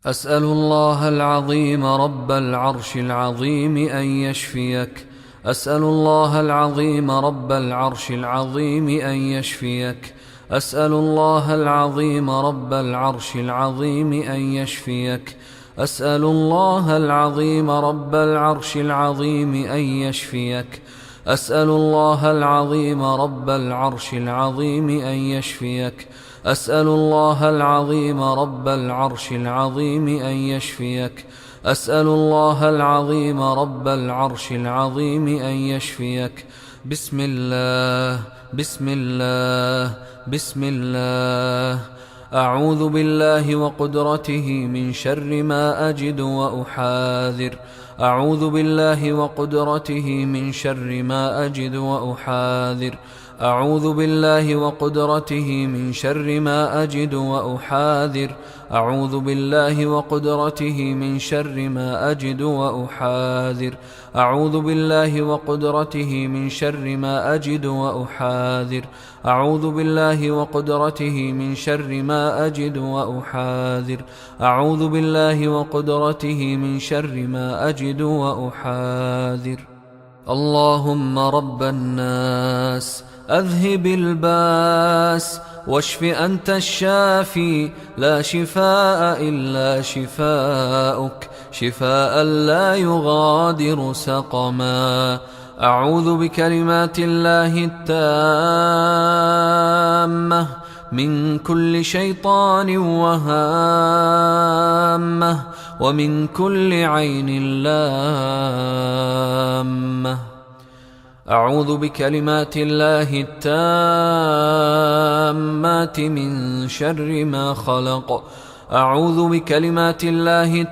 أسأل الله العظيم رب العرش العظيم أن يشفيك. أسأل الله العظيم رب العرش العظيم أن يشفيك. أسأل الله العظيم رب العرش العظيم أن يشفيك. أسأل الله العظيم رب العرش العظيم أن يشفيك. أسأل الله العظيم رب العرش العظيم أن يشفيك. أسأل الله العظيم رب العرش العظيم أن يشفيك. أسأل الله العظيم رب العرش العظيم أن يشفيك. بسم الله بسم الله بسم الله. أعوذ بالله وقدرته من شر ما أجد وأحاذر. أعوذ بالله وقدرته من شر ما أجد وأحاذر. أعوذ بالله وقدرته من شر ما أجد وأحاذر. أعوذ بالله وقدرته من شر ما أجد وأحاذر. أعوذ بالله وقدرته من شر ما أجد وأحاذر. أعوذ بالله وقدرته من شر ما أجد وأحاذر. أعوذ بالله وقدرته من شر ما أجد وأحاذر. اللهم رب الناس أذهب الباس واشف أنت الشافي لا شفاء إلا شفاؤك شفاء لا يغادر سقما. أعوذ بكلمات الله التامة من كل شيطان وهامة ومن كل عين لامة. أعوذ بكلمات الله التامات من شر ما خلق. أعوذ بكلمات الله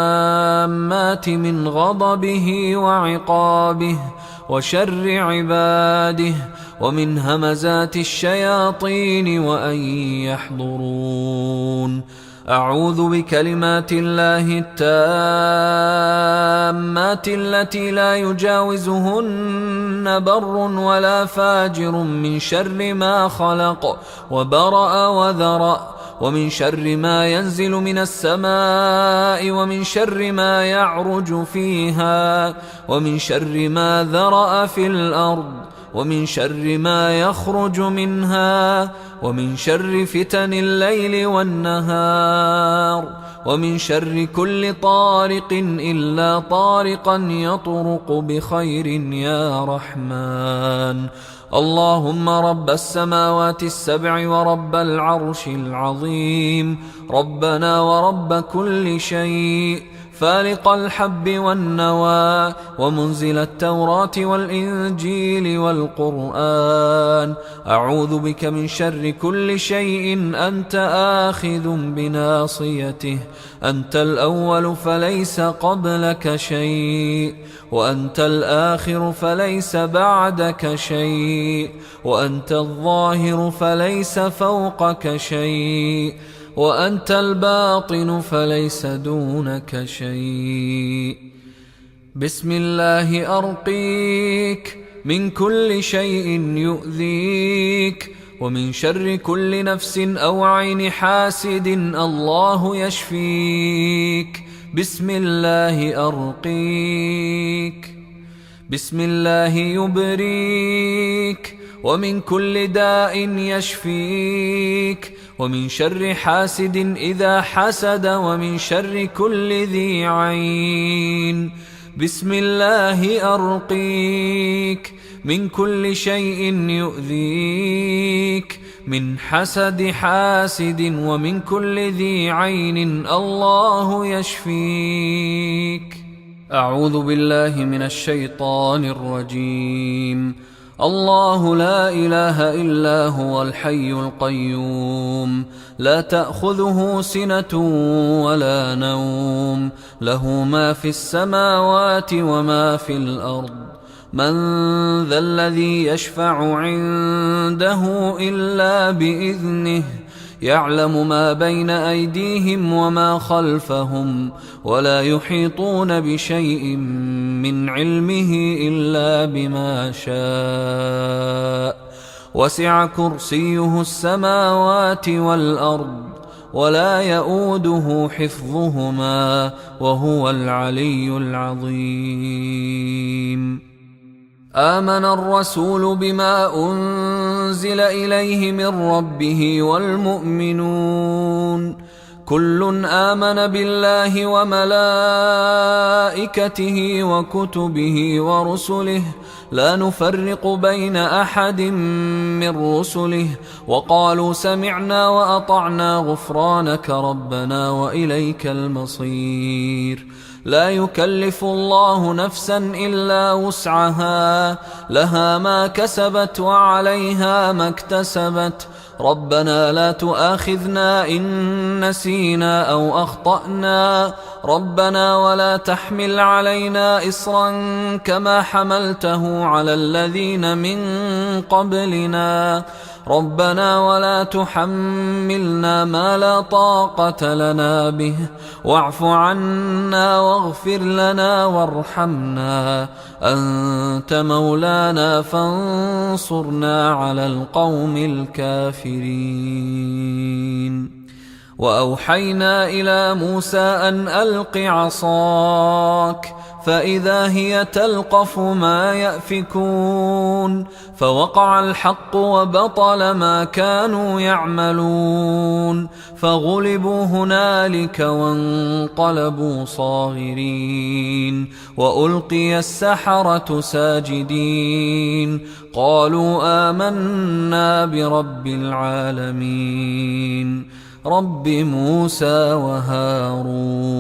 التامات من غضبه وعقابه وشر عباده ومن همزات الشياطين وأن يحضرون. أعوذ بكلمات الله التامات التي لا يجاوزهن بر ولا فاجر من شر ما خلق وبرأ وذرأ ومن شر ما ينزل من السماء ومن شر ما يعرج فيها ومن شر ما ذرأ في الأرض ومن شر ما يخرج منها ومن شر فتن الليل والنهار ومن شر كل طارق إلا طارقا يطرق بخير يا رحمن. اللهم رب السماوات السبع ورب العرش العظيم ربنا ورب كل شيء فالق الحب والنوى ومنزل التوراة والإنجيل والقرآن. أعوذ بك من شر كل شيء أنت آخذ بناصيته. أنت الأول فليس قبلك شيء وأنت الآخر فليس بعدك شيء وأنت الظاهر فليس فوقك شيء وأنت الباطن فليس دونك شيء. بسم الله أرقيك من كل شيء يؤذيك ومن شر كل نفس أو عين حاسد الله يشفيك. بسم الله أرقيك. بسم الله يبريك ومن كل داء يشفيك ومن شر حاسد إذا حسد ومن شر كل ذي عين. بسم الله أرقيك من كل شيء يؤذيك من حسد حاسد ومن كل ذي عين الله يشفيك. أعوذ بالله من الشيطان الرجيم. الله لا إله إلا هو الحي القيوم لا تأخذه سنة ولا نوم له ما في السماوات وما في الأرض. من ذا الذي يشفع عنده إلا بإذنه يعلم ما بين أيديهم وما خلفهم ولا يحيطون بشيء من علمه إلا بما شاء. وسع كرسيه السماوات والأرض ولا يؤوده حفظهما وهو العلي العظيم. آمن الرسول بما أنزل إليه من ربه والمؤمنون كل آمن بالله وملائكته وكتبه ورسله لا نفرق بين أحد من رسله وقالوا سمعنا وأطعنا غفرانك ربنا وإليك المصير. لا يكلف الله نفسا إلا وسعها لها ما كسبت وعليها ما اكتسبت ربنا لا تؤاخذنا إن نسينا أو أخطأنا ربنا ولا تحمل علينا إصرا كما حملته على الذين من قبلنا ربنا ولا تحملنا ما لا طاقة لنا به واعف عنا واغفر لنا وارحمنا أنت مولانا فانصرنا على القوم الكافرين. وأوحينا إلى موسى أن ألق عصاك فإذا هي تلقف ما يأفكون فوقع الحق وبطل ما كانوا يعملون فغلبوا هنالك وانقلبوا صاغرين وألقي السحرة ساجدين قالوا آمنا برب العالمين رب موسى وهارون.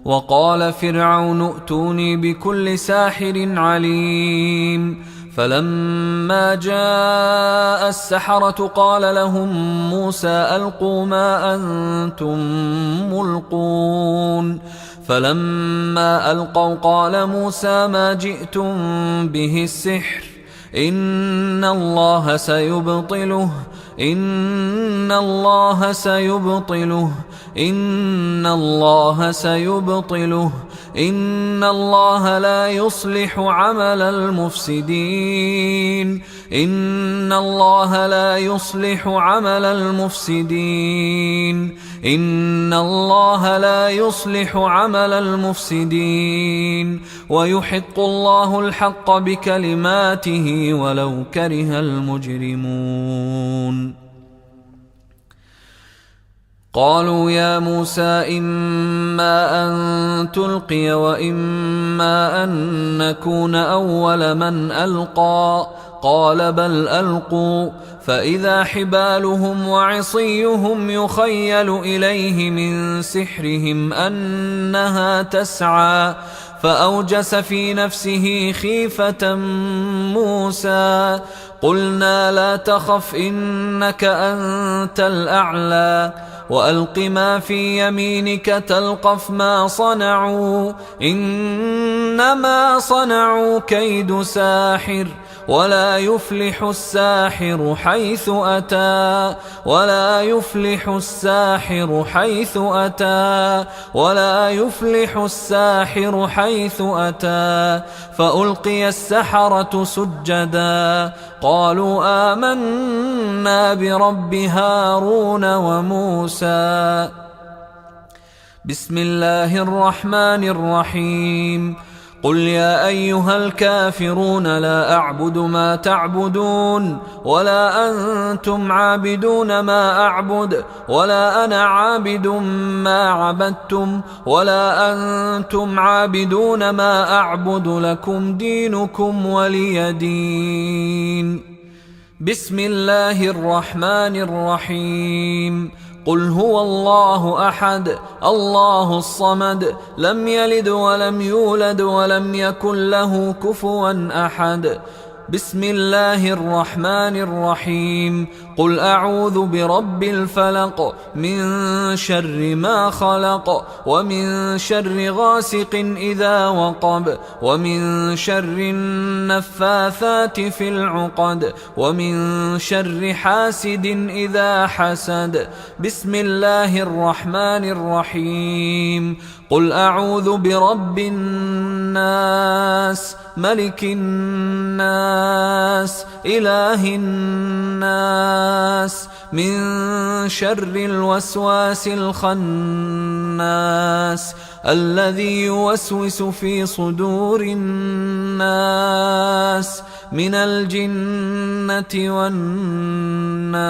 وقال فرعون ائتوني بكل ساحر عليم فلما جاء السحرة قال لهم موسى ألقوا ما أنتم ملقون فلما ألقوا قال موسى ما جئتم به السحر إن الله سيبطله إن الله سيبطله إن الله سيبطله إن الله لا يصلح عمل المفسدين إن الله لا يصلح عمل المفسدين إن الله لا يصلح عمل المفسدين ويحق الله الحق بكلماته ولو كره المجرمون. قالوا يا موسى إما أن تلقي وإما أن نكون أول من ألقى قال بل ألقوا فإذا حبالهم وعصيهم يخيل إليه من سحرهم أنها تسعى فأوجس في نفسه خيفة موسى قلنا لا تخف إنك أنت الأعلى وألق ما في يمينك تلقف ما صنعوا إنما صنعوا كيد ساحر ولا يفلح الساحر حيث أتى ولا يفلح الساحر حيث أتى ولا يفلح الساحر حيث أتى فألقي السحرة سجدا قالوا آمنا برب هارون وموسى. بسم الله الرحمن الرحيم قل يا أيها الكافرون لا أعبد ما تعبدون ولا أنتم عابدون ما أعبد ولا أنا عابد ما عبدتم ولا أنتم عابدون ما أعبد لكم دينكم ولي دين. بسم الله الرحمن الرحيم قل هو الله أحد الله الصمد لم يلد ولم يولد ولم يكن له كفوا أحد. بسم الله الرحمن الرحيم قل أعوذ برب الفلق من شر ما خلق ومن شر غاسق إذا وقب ومن شر النفاثات في العقد ومن شر حاسد إذا حسد. بسم الله الرحمن الرحيم قل أعوذ برب الناس ملك الناس إله الناس من شر الوسواس الخناس الذي يوسوس في صدور الناس من الجنة والناس.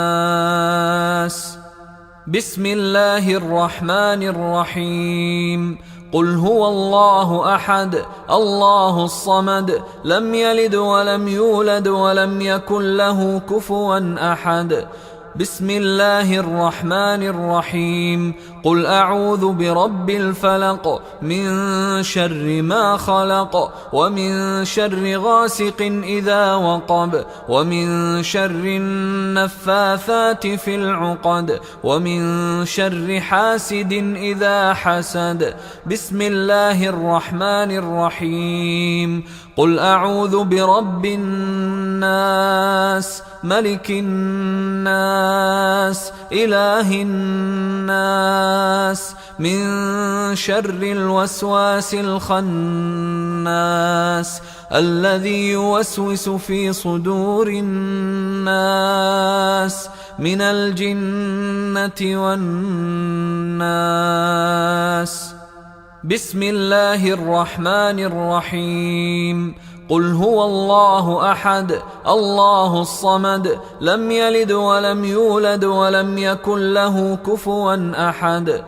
بسم الله الرحمن الرحيم. قل هو الله أحد الله الصمد لم يلد ولم يولد ولم يكن له كفوا أحد. بسم الله الرحمن الرحيم. قل أعوذ برب الفلق من شر ما خلق ومن شر غاسق إذا وقب ومن شر النفاثات في العقد ومن شر حاسد إذا حسد. بسم الله الرحمن الرحيم. قل أعوذ برب الناس ملك الناس إله الناس من شر الوسواس الخناس الذي يوسوس في صدور الناس من الجنة والناس. بسم الله الرحمن الرحيم. قل هو الله أحد الله الصمد لم يلد ولم يولد ولم يكن له كفوا أحد.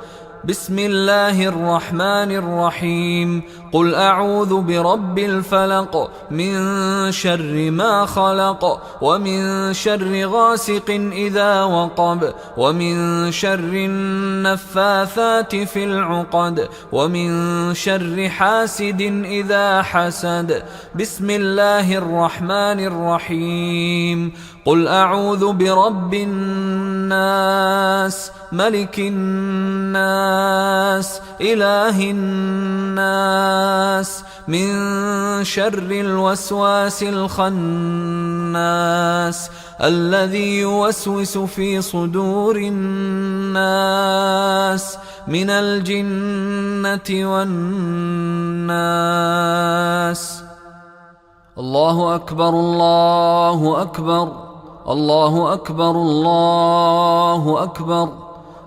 بسم الله الرحمن الرحيم. قل أعوذ برب الفلق من شر ما خلق ومن شر غاسق إذا وقب ومن شر النفاثات في العقد ومن شر حاسد إذا حسد. بسم الله الرحمن الرحيم. قل أعوذ برب الناس ملك الناس إله الناس من شر الوسواس الخناس الذي يوسوس في صدور الناس من الجنة والناس. الله أكبر الله أكبر الله أكبر الله أكبر.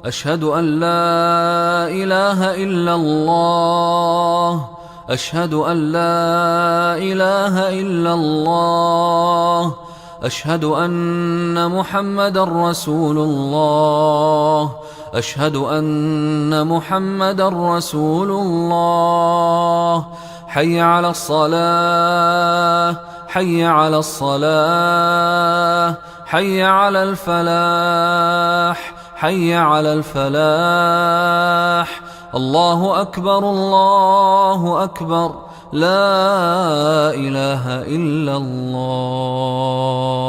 أشهد أن لا إله إلا الله أشهد أن لا إله إلا الله أشهد أن محمدا رسول الله أشهد أن محمدا رسول الله. حي على الصلاة حي على الصلاة حي على الفلاح حي على الفلاح. الله أكبر الله أكبر لا إله إلا الله.